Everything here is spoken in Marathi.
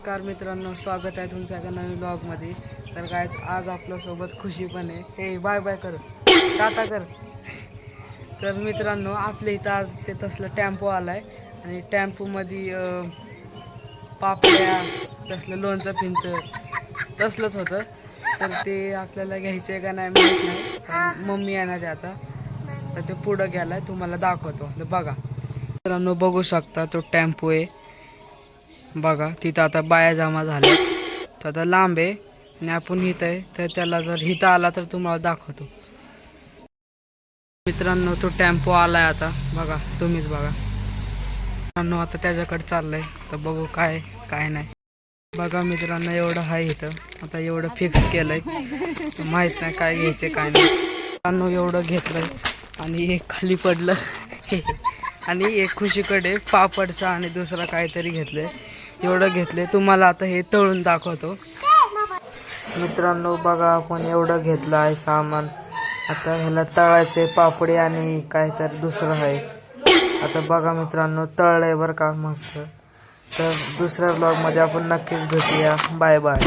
नमस्कार मित्रांनो, स्वागत आहे तुमच्या एका नवीन ब्लॉगमध्ये. तर काय आज आपल्यासोबत खुशी पण आहे. हे बाय बाय कर, टाटा कर. तर मित्रांनो, आपल्या इथं आज ते तसलं टेम्पो आलाय आणि टेम्पोमध्ये पापड्या, तसलं लोणचं पिंचं तसलंच होतं. तर ते आपल्याला घ्यायचं आहे का नाही माहीत नाही, पण मम्मी येणार आहे आता. तर ते पुढं गेलाय, तुम्हाला दाखवतो. तर बघा मित्रांनो, बघू शकता तो टेम्पो आहे बघा. तिथं आता बाया जमा झाल्या. तर आता लांब आहे आणि आपण इथं आहे, तर त्याला जर इथं आला तर तुम्हाला दाखवतो. मित्रांनो, तो टेम्पो आलाय आता बघा, तुम्हीच बघा मित्रांनो. आता त्याच्याकडे चाललंय, तर बघू काय काय नाही. बघा मित्रांनो, एवढं आहे इथं. आता एवढं फिक्स केलंय, माहित नाही काय घ्यायचे काय नाही. मित्रांनो, एवढं घेतलंय आणि एक खाली पडलं आणि एक खुशीकडे पापडचा आणि दुसरा काहीतरी घेतलंय. एवढं घेतले, तुम्हाला आता हे तळून दाखवतो. मित्रांनो बघा, आपण एवढं घेतलं आहे सामान. आता ह्याला तळायचे पापडी आणि काहीतरी दुसरं आहे. आता बघा मित्रांनो, तळलंय बरं का मस्त. तर दुसऱ्या ब्लॉगमध्ये आपण नक्कीच भेटूया. Bye bye.